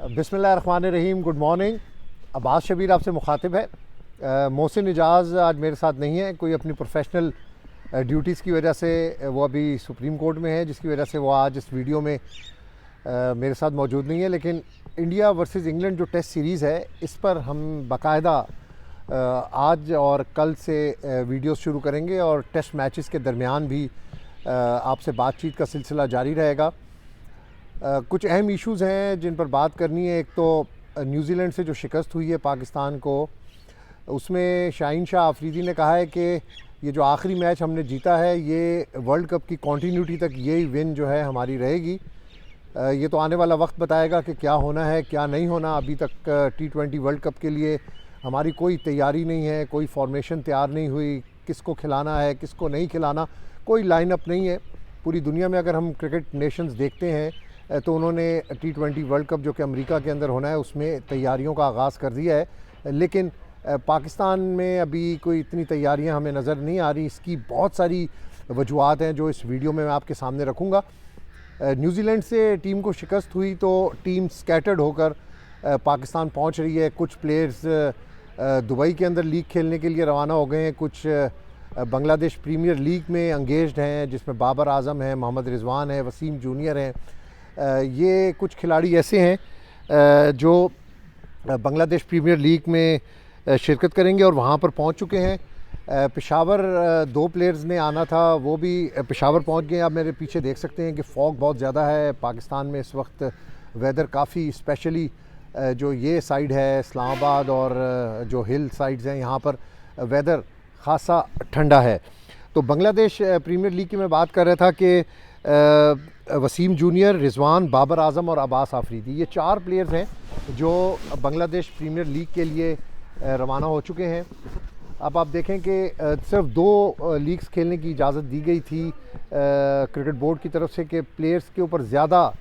बिस्मिल्लाहिर्रहमानिर्रहीम। Good morning. Abbas Shabir आपसे मुखातिब है। मोहसिन इजाज़ आज मेरे साथ नहीं है, कोई अपनी प्रोफेशनल ड्यूटीज़ की वजह से वो अभी सुप्रीम कोर्ट में है, जिसकी वजह से वो आज इस वीडियो में मेरे साथ मौजूद नहीं है। लेकिन इंडिया वर्सेस इंग्लैंड जो टेस्ट सीरीज़ है, इस पर हम बाकायदा आज और कल से वीडियोस शुरू करेंगे और टेस्ट मैचेस के दरमियान भी आपसे बातचीत का सिलसिला जारी रहेगा। कुछ अहम इश्यूज़ हैं जिन पर बात करनी है। एक तो न्यूजीलैंड से जो शिकस्त हुई है पाकिस्तान को, उसमें शाहीन शाह अफरीदी ने कहा है कि ये जो आखिरी मैच हमने जीता है, ये वर्ल्ड कप की कंटिन्यूटी तक यही विन जो है हमारी रहेगी। ये तो आने वाला वक्त बताएगा कि क्या होना है क्या नहीं होना। अभी तक T20 वर्ल्ड कप के लिए हमारी कोई तैयारी नहीं है, कोई फॉर्मेशन तैयार नहीं हुई, किसको खिलाना है किसको नहीं खिलाना, कोई लाइनअप नहीं है। पूरी दुनिया में अगर हम क्रिकेट नेशंस देखते हैं तो उन्होंने T20 वर्ल्ड कप जो कि अमेरिका के अंदर होना है, उसमें तैयारियों का आगाज़ कर दिया है। लेकिन पाकिस्तान में अभी कोई इतनी तैयारियां हमें नज़र नहीं आ रही। इसकी बहुत सारी वजूहात हैं जो इस वीडियो में मैं आपके सामने रखूँगा। न्यूजीलैंड से टीम को शिकस्त हुई तो टीम स्कैटर्ड होकर पाकिस्तान पहुंच रही है। कुछ प्लेयर्स दुबई के अंदर लीग खेलने के लिए रवाना हो गए हैं, कुछ बांग्लादेश प्रीमियर लीग में एंगेज्ड हैं, जिसमें बाबर आजम है, मोहम्मद रिजवान है, वसीम जूनियर हैं। ये कुछ खिलाड़ी ऐसे हैं जो बांग्लादेश प्रीमियर लीग में शिरकत करेंगे और वहाँ पर पहुँच चुके हैं। पेशावर दो प्लेयर्स ने आना था, वो भी पेशावर पहुँच गए। आप मेरे पीछे देख सकते हैं कि फॉग बहुत ज़्यादा है पाकिस्तान में इस वक्त। वेदर काफ़ी, स्पेशली जो ये साइड है इस्लामाबाद और जो हिल साइड्स हैं, यहाँ पर वेदर ख़ासा ठंडा है। तो बांग्लादेश प्रीमियर लीग की मैं बात कर रहा था कि वसीम जूनियर, रिजवान, बाबर आजम और अब्बास आफरीदी, ये चार प्लेयर्स हैं जो बांग्लादेश प्रीमियर लीग के लिए रवाना हो चुके हैं। अब आप देखें कि सिर्फ दो लीग्स खेलने की इजाज़त दी गई थी क्रिकेट बोर्ड की तरफ से कि प्लेयर्स के ऊपर ज़्यादा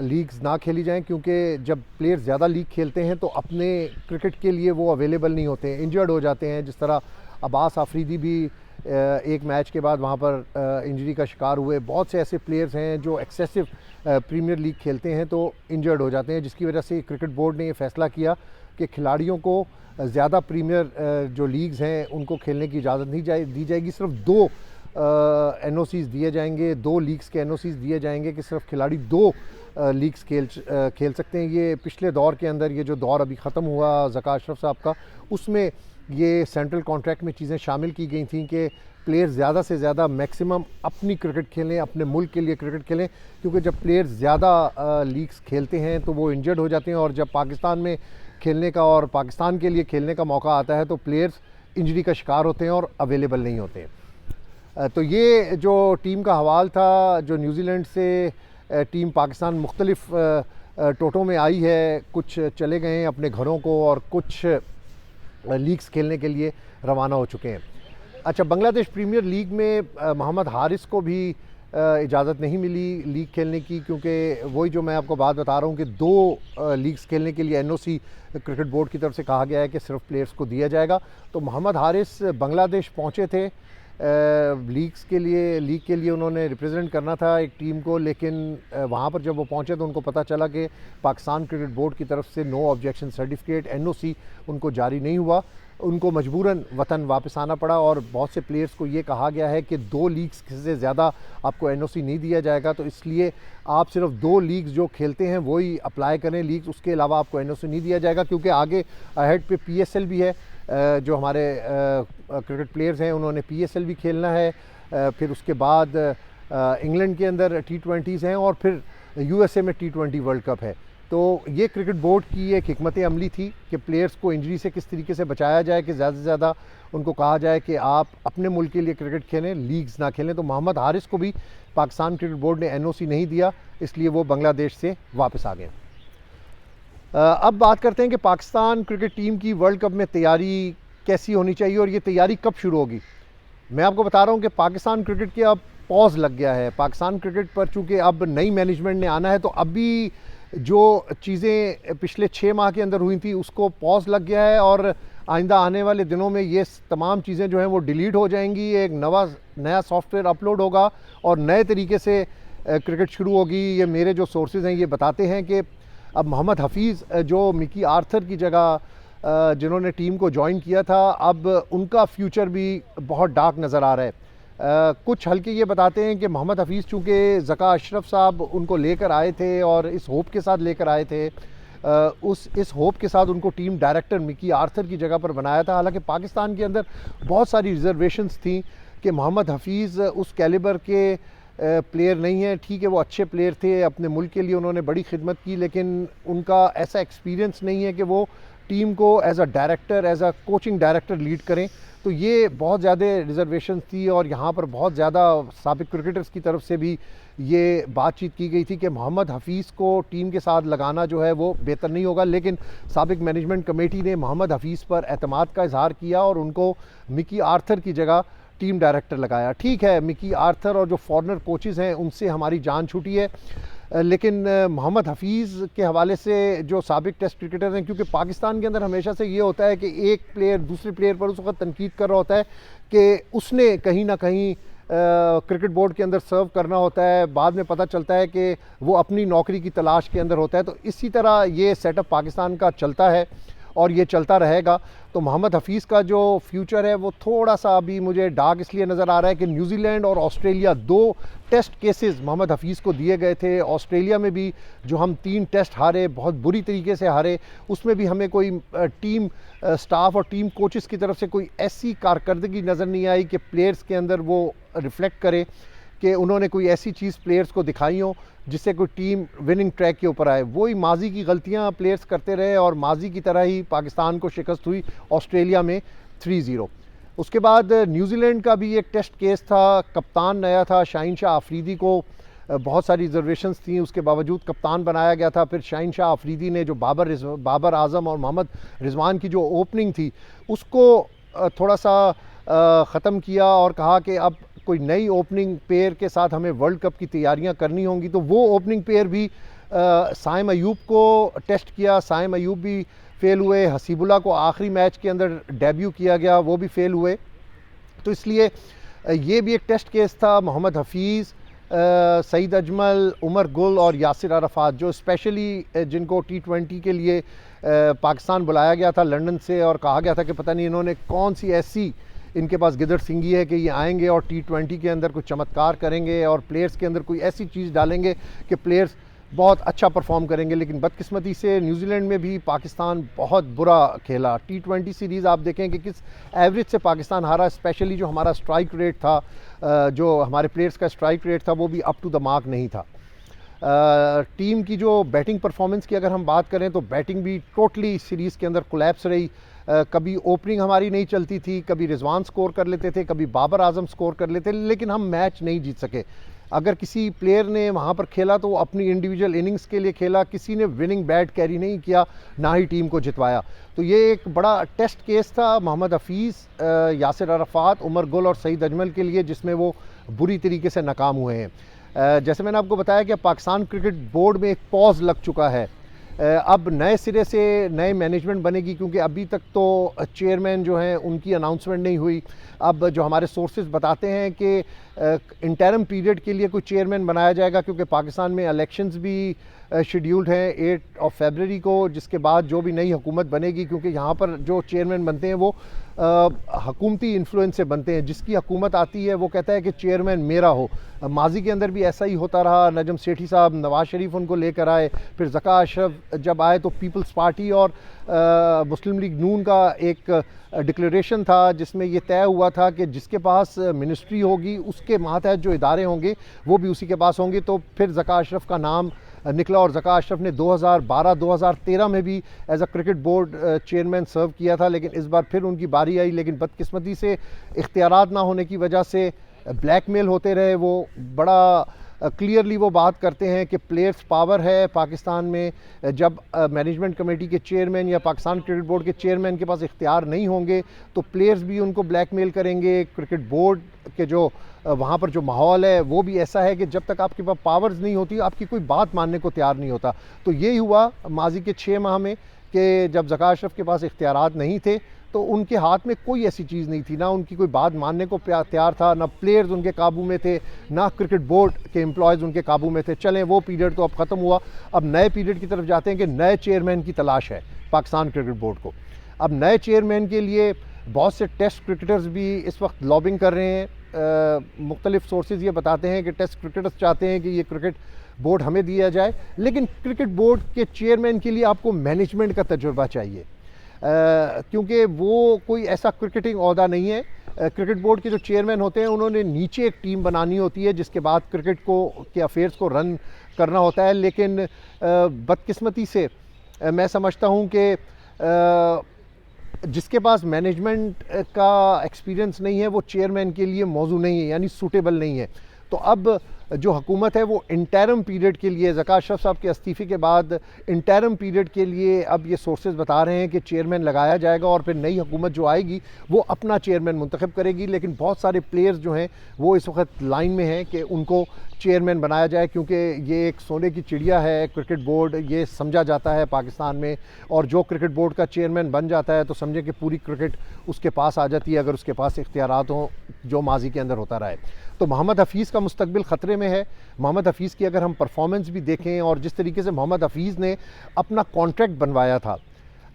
लीग्स ना खेली जाएं, क्योंकि जब प्लेयर्स ज़्यादा लीग खेलते हैं तो अपने क्रिकेट के लिए वो अवेलेबल नहीं होते हैं, इंजर्ड हो जाते हैं। जिस तरह अब्बास आफरीदी भी एक मैच के बाद वहाँ पर इंजरी का शिकार हुए। बहुत से ऐसे प्लेयर्स हैं जो एक्सेसिव प्रीमियर लीग खेलते हैं तो इंजर्ड हो जाते हैं, जिसकी वजह से क्रिकेट बोर्ड ने ये फ़ैसला किया कि खिलाड़ियों को ज़्यादा प्रीमियर जो लीग्स हैं उनको खेलने की इजाज़त नहीं दी जाएगी। सिर्फ दो NOCs दिए जाएंगे, दो लीग्स के NOCs दिए जाएंगे कि सिर्फ खिलाड़ी दो लीग्स खेल सकते हैं। ये पिछले दौर के अंदर, ये जो दौर अभी ख़त्म हुआ ज़का अशरफ साहब का, उसमें ये सेंट्रल कॉन्ट्रैक्ट में चीज़ें शामिल की गई थी कि प्लेयर्स ज़्यादा से ज़्यादा मैक्सिमम अपनी क्रिकेट खेलें, अपने मुल्क के लिए क्रिकेट खेलें, क्योंकि जब प्लेयर्स ज़्यादा लीग्स खेलते हैं तो वो इंजर्ड हो जाते हैं और जब पाकिस्तान में खेलने का और पाकिस्तान के लिए खेलने का मौका आता है तो प्लेयर्स इंजरी का शिकार होते हैं और अवेलेबल नहीं होते हैं। तो ये जो टीम का हवाल था, जो न्यूजीलैंड से टीम पाकिस्तान मुख्तलिफ टोटों में आई है, कुछ चले गए हैं अपने घरों को और कुछ लीग्स खेलने के लिए रवाना हो चुके हैं। अच्छा, बांग्लादेश प्रीमियर लीग में मोहम्मद हारिस को भी इजाज़त नहीं मिली लीग खेलने की, क्योंकि वही जो मैं आपको बात बता रहा हूँ कि दो लीग्स खेलने के लिए NOC क्रिकेट बोर्ड की तरफ से कहा गया है कि सिर्फ प्लेयर्स को दिया जाएगा। तो मोहम्मद हारिस बांग्लादेश पहुँचे थे लीग के लिए उन्होंने रिप्रेजेंट करना था एक टीम को, लेकिन वहाँ पर जब वो पहुँचे तो उनको पता चला कि पाकिस्तान क्रिकेट बोर्ड की तरफ से नो ऑब्जेक्शन सर्टिफिकेट NOC उनको जारी नहीं हुआ। उनको मजबूरन वतन वापस आना पड़ा और बहुत से प्लेयर्स को ये कहा गया है कि दो लीग्स से ज़्यादा आपको NOC नहीं दिया जाएगा, तो इसलिए आप सिर्फ दो लीग्स जो खेलते हैं वही अप्लाई करें लीग्स, उसके अलावा आपको NOC नहीं दिया जाएगा। क्योंकि आगे अहेड पे PSL भी है, जो हमारे क्रिकेट प्लेयर्स हैं उन्होंने PSL भी खेलना है, फिर उसके बाद इंग्लैंड के अंदर T20s हैं और फिर USA में T20 वर्ल्ड कप है। तो ये क्रिकेट बोर्ड की एक हिकमत अमली थी कि प्लेयर्स को इंजरी से किस तरीके से बचाया जाए, कि ज़्यादा से ज़्यादा उनको कहा जाए कि आप अपने मुल्क के लिए क्रिकेट खेलें, लीग्स ना खेलें। तो मोहम्मद हारिस को भी पाकिस्तान क्रिकेट बोर्ड ने NOC नहीं दिया, इसलिए वो बांग्लादेश से वापस आ गए। अब बात करते हैं कि पाकिस्तान क्रिकेट टीम की वर्ल्ड कप में तैयारी कैसी होनी चाहिए और ये तैयारी कब शुरू होगी। मैं आपको बता रहा हूँ कि पाकिस्तान क्रिकेट के अब पॉज लग गया है। पाकिस्तान क्रिकेट पर चूँकि अब नई मैनेजमेंट ने आना है, तो अभी जो चीज़ें पिछले 6 माह के अंदर हुई थी उसको पॉज लग गया है और आइंदा आने वाले दिनों में ये तमाम चीज़ें जो हैं वो डिलीट हो जाएंगी। एक नया सॉफ्टवेयर अपलोड होगा और नए तरीके से क्रिकेट शुरू होगी। ये मेरे जो सोर्सेज हैं ये बताते हैं कि अब मोहम्मद हफीज़ जो मिकी आर्थर की जगह जिन्होंने टीम को ज्वाइन किया था, अब उनका फ्यूचर भी बहुत डार्क नज़र आ रहा है। कुछ हल्के ये बताते हैं कि मोहम्मद हफीज़ चूँकि ज़का अशरफ साहब उनको लेकर आए थे और इस होप के साथ लेकर आए थे, इस होप के साथ उनको टीम डायरेक्टर मिकी आर्थर की जगह पर बनाया था। हालांकि पाकिस्तान के अंदर बहुत सारी रिजर्वेशंस थी कि मोहम्मद हफीज़ उस कैलिबर के प्लेयर नहीं है। ठीक है, वो अच्छे प्लेयर थे, अपने मुल्क के लिए उन्होंने बड़ी खिदमत की, लेकिन उनका ऐसा एक्सपीरियंस नहीं है कि वो टीम को as a director, as a coaching director lead करें। तो ये बहुत ज़्यादा रिजर्वेशन थी और यहाँ पर बहुत ज़्यादा साबिक क्रिकेटर्स की तरफ से भी ये बातचीत की गई थी कि मोहम्मद हफीज़ को टीम के साथ लगाना जो है वो बेहतर नहीं होगा। लेकिन साबिक मैनेजमेंट कमेटी ने मोहम्मद हफीज़ पर एतमाद का इजहार किया और उनको मिकी आर्थर की जगह टीम डायरेक्टर लगाया। ठीक है, मिकी आर्थर और जो फॉरेनर कोचेज़ हैं उनसे हमारी जान छूटी है, लेकिन मोहम्मद हफीज़ के हवाले से जो साबिक टेस्ट क्रिकेटर हैं, क्योंकि पाकिस्तान के अंदर हमेशा से ये होता है कि एक प्लेयर दूसरे प्लेयर पर उस वक्त तनकीद कर रहा होता है कि उसने कहीं ना कहीं क्रिकेट बोर्ड के अंदर सर्व करना होता है, बाद में पता चलता है कि वो अपनी नौकरी की तलाश के अंदर होता है। तो इसी तरह ये सेटअप पाकिस्तान का चलता है और ये चलता रहेगा। तो मोहम्मद हफीज़ का जो फ्यूचर है वो थोड़ा सा अभी मुझे डार्क इसलिए नज़र आ रहा है कि न्यूजीलैंड और Australia 2 test cases Mohammad Hafeez को दिए गए थे। ऑस्ट्रेलिया में भी जो हम 3 टेस्ट हारे, बहुत बुरी तरीके से हारे, उसमें भी हमें कोई टीम स्टाफ और टीम कोचेस की तरफ से कोई ऐसी कारकर्दगी नज़र नहीं आई कि प्लेयर्स के अंदर वो रिफ्लेक्ट करे कि उन्होंने कोई ऐसी चीज़ प्लेयर्स को दिखाई हो जिससे कोई टीम विनिंग ट्रैक के ऊपर आए। वही माजी की गलतियां प्लेयर्स करते रहे और माजी की तरह ही पाकिस्तान को शिकस्त हुई ऑस्ट्रेलिया में 3-0। उसके बाद न्यूजीलैंड का भी एक टेस्ट केस था, कप्तान नया था, शाहीन शाह अफरीदी को बहुत सारी रिजर्वेशंस थी, उसके बावजूद कप्तान बनाया गया था। फिर शाहीन शाह अफरीदी ने जो बाबर आजम और मोहम्मद रिजवान की जो ओपनिंग थी उसको थोड़ा सा ख़त्म किया और कहा कि अब कोई नई ओपनिंग पेयर के साथ हमें वर्ल्ड कप की तैयारियां करनी होंगी। तो वो ओपनिंग पेयर भी साइम अयूब को टेस्ट किया, साइम अयूब भी फेल हुए। हसीबुल्ला को आखिरी मैच के अंदर डेब्यू किया गया, वो भी फेल हुए। तो इसलिए ये भी एक टेस्ट केस था। मोहम्मद हफीज़, सईद अजमल, उमर गुल और यासिर अराफात, जो स्पेशली जिनको T20 के लिए पाकिस्तान बुलाया गया था लंदन से और कहा गया था कि पता नहीं इन्होंने कौन सी ऐसी इनके पास गिदड़ सिंगी है कि ये आएंगे और T20 के अंदर कुछ चमत्कार करेंगे और प्लेयर्स के अंदर कोई ऐसी चीज़ डालेंगे कि प्लेयर्स बहुत अच्छा परफॉर्म करेंगे। लेकिन बदकिस्मती से न्यूजीलैंड में भी पाकिस्तान बहुत बुरा खेला। T20 सीरीज़ आप देखें कि किस एवरेज से पाकिस्तान हारा। स्पेशली जो हमारा स्ट्राइक रेट था, जो हमारे प्लेयर्स का स्ट्राइक रेट था, वो भी अप टू द मार्क नहीं था। टीम की जो बैटिंग परफॉर्मेंस की अगर हम बात करें तो बैटिंग भी टोटली सीरीज़ के अंदर कोलैप्स रही। कभी ओपनिंग हमारी नहीं चलती थी, कभी रिजवान स्कोर कर लेते थे, कभी बाबर आजम स्कोर कर लेते, लेकिन हम मैच नहीं जीत सके। अगर किसी प्लेयर ने वहाँ पर खेला तो वो अपनी इंडिविजुअल इनिंग्स के लिए खेला, किसी ने विनिंग बैट कैरी नहीं किया, ना ही टीम को जितवाया। तो ये एक बड़ा टेस्ट केस था मोहम्मद हफीज़, यासिर अराफात, उमर गुल और सईद अजमल के लिए, जिसमें वो बुरी तरीके से नाकाम हुए हैं। जैसे मैंने आपको बताया कि पाकिस्तान क्रिकेट बोर्ड में एक पॉज लग चुका है। अब नए सिरे से नए मैनेजमेंट बनेगी, क्योंकि अभी तक तो चेयरमैन जो हैं उनकी अनाउंसमेंट नहीं हुई। अब जो हमारे सोर्सेज बताते हैं कि इंटरम पीरियड के लिए कोई चेयरमैन बनाया जाएगा, क्योंकि पाकिस्तान में इलेक्शंस भी शेड्यूल्ड हैं 8 फरवरी को, जिसके बाद जो भी नई हुकूमत बनेगी, क्योंकि यहाँ पर जो चेयरमैन बनते हैं वो हुकूमती इन्फ्लुएंस से बनते हैं। जिसकी हुकूमत आती है वो कहता है कि चेयरमैन मेरा हो। माजी के अंदर भी ऐसा ही होता रहा। नजम सेठी साहब, नवाज शरीफ उनको लेकर आए, फिर ज़का अशरफ जब आए तो पीपल्स पार्टी और मुस्लिम लीग नून का एक डिक्लेरेशन था जिसमें ये तय हुआ था कि जिसके पास मिनिस्ट्री होगी उसके मातहत जो इदारे होंगे वो भी उसी के पास होंगे। तो फिर ज़का अशरफ का नाम निकला और ज़का अशरफ ने 2012-2013 में भी as a cricket board chairman serve किया था, लेकिन इस बार फिर उनकी बारी आई। लेकिन बदकिस्मती से इख्तियारात ना होने की वजह से ब्लैकमेल होते रहे। वो बड़ा क्लियरली वो बात करते हैं कि प्लेयर्स पावर है पाकिस्तान में। जब मैनेजमेंट कमेटी के चेयरमैन या पाकिस्तान क्रिकेट बोर्ड के चेयरमैन के पास इख्तियार नहीं होंगे तो प्लेयर्स भी उनको ब्लैकमेल करेंगे। क्रिकेट बोर्ड के जो वहाँ पर जो माहौल है वो भी ऐसा है कि जब तक आपके पास पावर्स नहीं होती आपकी कोई बात मानने को तैयार नहीं होता। तो यही हुआ माजी के 6 माह में कि जब ज़का अशरफ के पास इख्तियारात नहीं थे तो उनके हाथ में कोई ऐसी चीज़ नहीं थी, ना उनकी कोई बात मानने को तैयार था, ना प्लेयर्स उनके काबू में थे, ना क्रिकेट बोर्ड के एम्प्लॉयज़ उनके काबू में थे। चलें वो पीरियड तो अब ख़त्म हुआ, अब नए पीरियड की तरफ जाते हैं कि नए चेयरमैन की तलाश है पाकिस्तान क्रिकेट बोर्ड को। अब नए चेयरमैन के लिए बहुत से टेस्ट क्रिकेटर्स भी इस वक्त लॉबिंग कर रहे हैं। मुख्तलिफ सोर्सेज ये बताते हैं कि टेस्ट क्रिकेटर्स चाहते हैं कि ये क्रिकेट बोर्ड हमें दिया जाए, लेकिन क्रिकेट बोर्ड के चेयरमैन के लिए आपको मैनेजमेंट का तजुर्बा चाहिए, क्योंकि वो कोई ऐसा क्रिकेटिंग ओहदा नहीं है। क्रिकेट बोर्ड के जो चेयरमैन होते हैं उन्होंने नीचे एक टीम बनानी होती है जिसके बाद क्रिकेट को के अफेयर्स को रन करना होता है। लेकिन बदकिस्मती से मैं समझता हूँ कि जिसके पास मैनेजमेंट का एक्सपीरियंस नहीं है वो चेयरमैन के लिए मौजू नहीं है, यानी सूटेबल नहीं है। तो अब जो हुकूमत है वो इंटरम पीरियड के लिए, ज़का अशरफ साहब के इस्तीफ़े के बाद इंटरम पीरियड के लिए अब ये सोर्सेज बता रहे हैं कि चेयरमैन लगाया जाएगा और फिर नई हुकूमत जो आएगी वो अपना चेयरमैन मुंतखब करेगी। लेकिन बहुत सारे प्लेयर्स जो हैं वो इस वक्त लाइन में हैं कि उनको चेयरमैन बनाया जाए, क्योंकि ये एक सोने की चिड़िया है क्रिकेट बोर्ड, ये समझा जाता है पाकिस्तान में। और जो क्रिकेट बोर्ड का चेयरमैन बन जाता है तो समझे कि पूरी क्रिकेट उसके पास आ जाती है, अगर उसके पास इख्तियारात हों जो माजी के अंदर होता रहा है। तो मोहम्मद हफीज़ का मुस्तकबिल ख़तरे में है। मोहम्मद हफीज़ की अगर हम परफॉर्मेंस भी देखें और जिस तरीके से मोहम्मद हफीज़ ने अपना कॉन्ट्रैक्ट बनवाया था,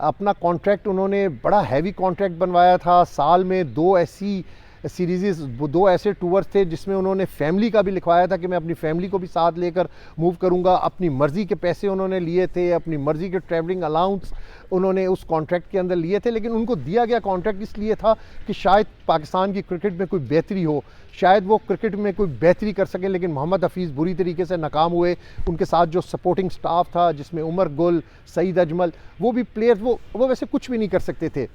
अपना कॉन्ट्रैक्ट उन्होंने बड़ा हैवी कॉन्ट्रैक्ट बनवाया था। साल में 2 ऐसी सीरीज़, 2 ऐसे टूर्स थे जिसमें उन्होंने फैमिली का भी लिखवाया था कि मैं अपनी फैमिली को भी साथ लेकर मूव करूंगा। अपनी मर्ज़ी के पैसे उन्होंने लिए थे, अपनी मर्ज़ी के ट्रैवलिंग अलाउंस उन्होंने उस कॉन्ट्रैक्ट के अंदर लिए थे। लेकिन उनको दिया गया कॉन्ट्रैक्ट इसलिए था कि शायद पाकिस्तान की क्रिकेट में कोई बेहतरी हो, शायद वो क्रिकेट में कोई बेहतरी कर सकें। लेकिन मोहम्मद हफीज़ बुरी तरीके से नाकाम हुए। उनके साथ जो सपोर्टिंग स्टाफ था जिसमें उमर गुल, सईद अजमल, वो भी प्लेयर्स वो वैसे कुछ भी नहीं कर सकते थे।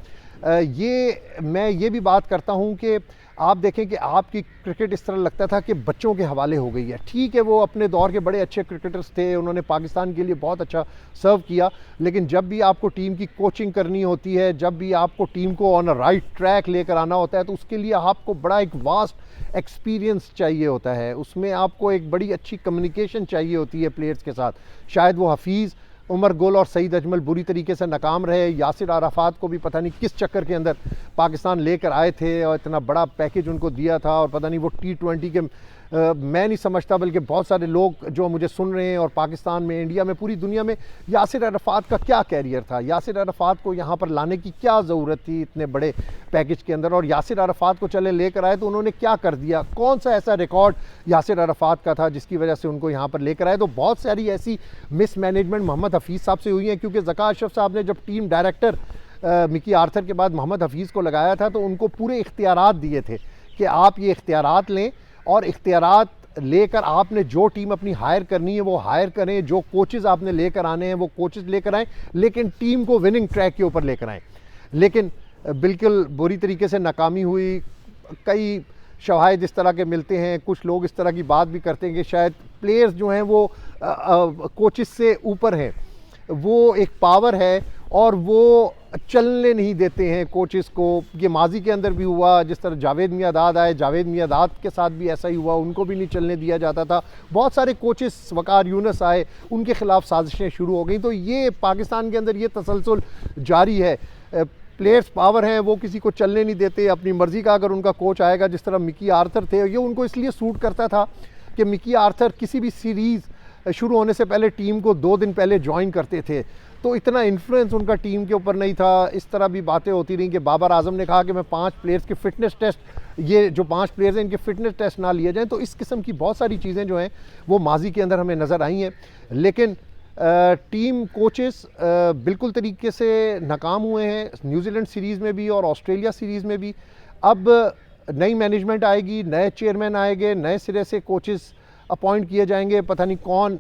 मैं ये भी बात करता हूँ कि आप देखें कि आपकी क्रिकेट इस तरह लगता था कि बच्चों के हवाले हो गई है। ठीक है, वो अपने दौर के बड़े अच्छे क्रिकेटर्स थे, उन्होंने पाकिस्तान के लिए बहुत अच्छा सर्व किया, लेकिन जब भी आपको टीम की कोचिंग करनी होती है, जब भी आपको टीम को ऑन अ राइट ट्रैक लेकर आना होता है, तो उसके लिए आपको बड़ा एक वास्ट एक्सपीरियंस चाहिए होता है। उसमें आपको एक बड़ी अच्छी कम्युनिकेशन चाहिए होती है प्लेयर्स के साथ। शायद वो हफीज़, उमर गुल और सईद अजमल बुरी तरीके से नाकाम रहे। यासिर अराफात को भी पता नहीं किस चक्कर के अंदर पाकिस्तान लेकर आए थे और इतना बड़ा पैकेज उनको दिया था, और पता नहीं वो T20 के मैं नहीं समझता, बल्कि बहुत सारे लोग जो मुझे सुन रहे हैं और पाकिस्तान में, इंडिया में, पूरी दुनिया में, यासिर अराफात का क्या कैरियर था, यासिर अराफात को यहाँ पर लाने की क्या ज़रूरत थी इतने बड़े पैकेज के अंदर। और यासिर अराफात को चले लेकर आए तो उन्होंने क्या कर दिया, कौन सा ऐसा रिकॉर्ड यासिर अराफात का था जिसकी वजह से उनको यहाँ पर लेकर आए। तो बहुत सारी ऐसी मिसमैनेजमेंट मोहम्मद हफीज़ साहब से हुई है, क्योंकि ज़का अशरफ साहब ने जब टीम डायरेक्टर मिकी आर्थर के बाद मोहम्मद हफीज़ को लगाया था तो उनको पूरे इख्तियारात दिए थे कि आप ये इख्तियारात लें, और इख्तियारात लेकर आपने जो टीम अपनी हायर करनी है वो हायर करें, जो कोचेज़ आपने लेकर आने हैं वो कोचेज़ लेकर आएँ, लेकिन टीम को विनिंग ट्रैक के ऊपर लेकर आएँ। लेकिन बिल्कुल बुरी तरीके से नाकामी हुई। कई शवाहिद इस तरह के मिलते हैं, कुछ लोग इस तरह की बात भी करते हैं कि शायद प्लेयर्स जो हैं वो कोचेज़ से ऊपर हैं, वो एक पावर है और वो चलने नहीं देते हैं कोचेस को। ये माजी के अंदर भी हुआ, जिस तरह जावेद मियादाद आए, जावेद मियादाद के साथ भी ऐसा ही हुआ, उनको भी नहीं चलने दिया जाता था। बहुत सारे कोचेस, वकार यूनुस आए, उनके ख़िलाफ़ साजिशें शुरू हो गई। तो ये पाकिस्तान के अंदर ये तसलसल जारी है। प्लेयर्स पावर हैं, वो किसी को चलने नहीं देते, अपनी मर्ज़ी का अगर उनका कोच आएगा, जिस तरह मिकी आर्थर थे, ये उनको इसलिए सूट करता था कि मिकी आर्थर किसी भी सीरीज़ शुरू होने से पहले टीम को 2 दिन पहले ज्वाइन करते थे, तो इतना इन्फ्लुएंस उनका टीम के ऊपर नहीं था। इस तरह भी बातें होती रहीं कि बाबर आजम ने कहा कि मैं 5 प्लेयर्स के फ़िटनेस टेस्ट, ये जो 5 प्लेयर्स हैं इनके फ़िटनेस टेस्ट ना लिए जाएँ। तो इस किस्म की बहुत सारी चीज़ें जो हैं वो माजी के अंदर हमें नज़र आई हैं। लेकिन टीम कोचेस बिल्कुल तरीके से नाकाम हुए हैं, न्यूजीलैंड सीरीज़ में भी और ऑस्ट्रेलिया सीरीज़ में भी। अब नई मैनेजमेंट आएगी, नए चेयरमैन आएंगे, नए सिरे से कोचेस अपॉइंट किए जाएंगे, पता नहीं कौन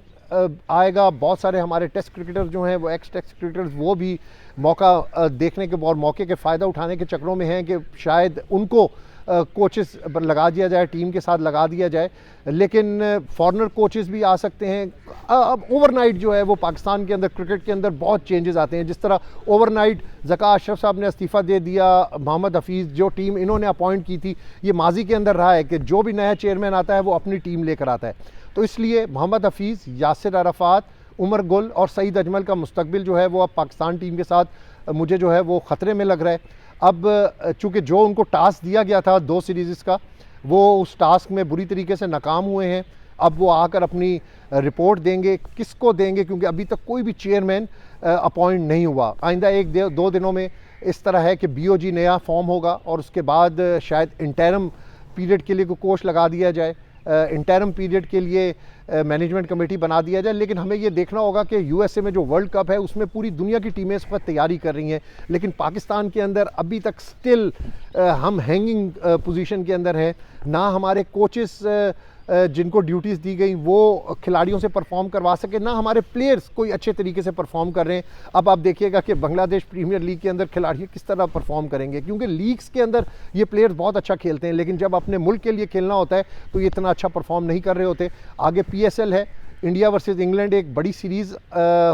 आएगा। बहुत सारे हमारे टेस्ट क्रिकेटर्स जो हैं वो एक्स टेस्ट क्रिकेटर्स, वो भी मौका देखने के और मौके के फ़ायदा उठाने के चक्रों में हैं कि शायद उनको कोचेस लगा दिया जाए, टीम के साथ लगा दिया जाए। लेकिन फॉरेनर कोचेस भी आ सकते हैं। अब ओवरनाइट जो है वो पाकिस्तान के अंदर, क्रिकेट के अंदर बहुत चेंजेस आते हैं। जिस तरह ओवरनाइट ज़का अशरफ साहब ने इस्तीफ़ा दे दिया, मोहम्मद हफीज़, जो टीम इन्होंने अपॉइंट की थी, ये माजी के अंदर रहा है कि जो भी नया चेयरमैन आता है वो अपनी टीम लेकर आता है। तो इसलिए मोहम्मद हफीज़, यासिर अराफात, उमर गुल और सईद अजमल का मुस्तकबिल जो है वो अब पाकिस्तान टीम के साथ मुझे जो है वो ख़तरे में लग रहा है। अब चूँकि जो उनको टास्क दिया गया था 2 सीरीज़ का, वो उस टास्क में बुरी तरीके से नाकाम हुए हैं। अब वो आकर अपनी रिपोर्ट देंगे, किसको देंगे, क्योंकि अभी तक कोई भी चेयरमैन अपॉइंट नहीं हुआ। आइंदा 1-2 दिनों में इस तरह है कि बीओजी नया फॉर्म होगा और उसके बाद शायद इंटरम पीरियड के लिए कोई कोच लगा दिया जाए, इंटरम पीरियड के लिए मैनेजमेंट कमेटी बना दिया जाए। लेकिन हमें ये देखना होगा कि यूएसए में जो वर्ल्ड कप है उसमें पूरी दुनिया की टीमें इस वक्त तैयारी कर रही हैं, लेकिन पाकिस्तान के अंदर अभी तक स्टिल हम हैंगिंग पोजीशन के अंदर हैं। ना हमारे कोचेस जिनको ड्यूटीज़ दी गई वो खिलाड़ियों से परफॉर्म करवा सके, ना हमारे प्लेयर्स कोई अच्छे तरीके से परफॉर्म कर रहे हैं। अब आप देखिएगा कि बांग्लादेश प्रीमियर लीग के अंदर खिलाड़ी किस तरह परफॉर्म करेंगे, क्योंकि लीग्स के अंदर ये प्लेयर्स बहुत अच्छा खेलते हैं, लेकिन जब अपने मुल्क के लिए खेलना होता है तो ये इतना अच्छा परफॉर्म नहीं कर रहे होते। आगे पीएसएल है, इंडिया वर्सेस इंग्लैंड एक बड़ी सीरीज़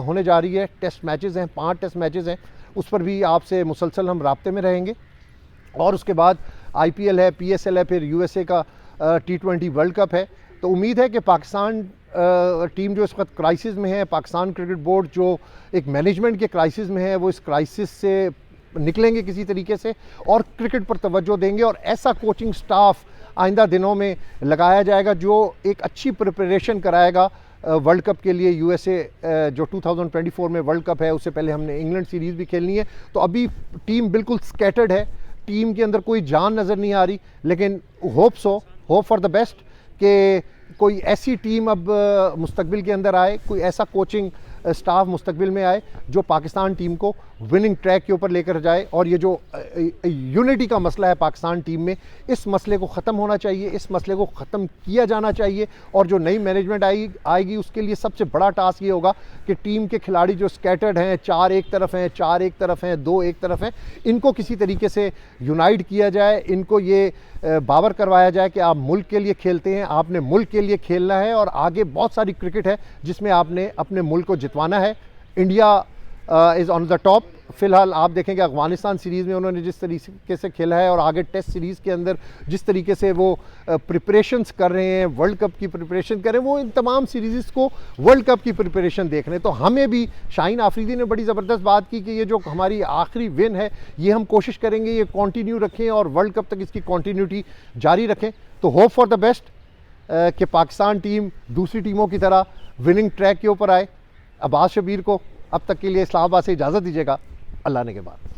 होने जा रही है, टेस्ट मैचेस हैं, 5 टेस्ट मैचेस हैं, उस पर भी आपसे मुसलसल हम राब्ते में रहेंगे। और उसके बाद आईपीएल है, पीएसएल है, फिर यूएसए का T20 वर्ल्ड कप है। तो उम्मीद है कि पाकिस्तान टीम जो इस वक्त क्राइसिस में है, पाकिस्तान क्रिकेट बोर्ड जो एक मैनेजमेंट के क्राइसिस में है, वो इस क्राइसिस से निकलेंगे किसी तरीके से और क्रिकेट पर तवज्जो देंगे और ऐसा कोचिंग स्टाफ आइंदा दिनों में लगाया जाएगा जो एक अच्छी प्रिपरेशन कराएगा वर्ल्ड कप के लिए। यूएसए जो 2024 में वर्ल्ड कप है, उससे पहले हमने इंग्लैंड सीरीज़ भी खेलनी है। तो अभी टीम बिल्कुल स्कैटर्ड है, टीम के अंदर कोई जान नज़र नहीं आ रही, लेकिन होप फॉर द बेस्ट कि कोई ऐसी टीम अब मुस्तकबिल के अंदर आए, कोई ऐसा कोचिंग स्टाफ मुस्तकबिल में आए जो पाकिस्तान टीम को विनिंग ट्रैक के ऊपर लेकर जाए। और ये जो यूनिटी का मसला है पाकिस्तान टीम में, इस मसले को ख़त्म होना चाहिए, इस मसले को ख़त्म किया जाना चाहिए। और जो नई मैनेजमेंट आएगी उसके लिए सबसे बड़ा टास्क ये होगा कि टीम के खिलाड़ी जो स्कैटर्ड हैं, 4 एक तरफ हैं, 4 एक तरफ हैं, 2 एक तरफ हैं, इनको किसी तरीके से यूनाइट किया जाए, इनको ये बावर करवाया जाए कि आप मुल्क के लिए खेलते हैं, आपने मुल्क के लिए खेलना है और आगे बहुत सारी क्रिकेट है जिसमें आपने अपने मुल्क को जितवाना है। India is on the top. फ़िलहाल आप देखेंगे अफ़गानिस्तान सीरीज़ में उन्होंने जिस तरीके से खेला है और आगे टेस्ट सीरीज़ के अंदर जिस तरीके से वो प्रिपरेशंस कर रहे हैं, वर्ल्ड कप की प्रिपरेशन कर रहे हैं, वो इन तमाम सीरीज़ को वर्ल्ड कप की प्रिपरेशन देख रहे हैं। तो हमें भी, शाहीन आफरीदी ने बड़ी ज़बरदस्त बात की कि ये जो हमारी आखिरी विन है ये हम कोशिश करेंगे ये कंटिन्यू रखें और वर्ल्ड कप तक इसकी कंटिन्यूटी जारी रखें। तो होप फॉर द बेस्ट कि पाकिस्तान टीम दूसरी टीमों की तरह विनिंग ट्रैक के ऊपर आए। अब्बास शब्बीर को अब तक के लिए इस्लामाबाद से इजाज़त दीजिएगा। अल्लाह ने के बाद।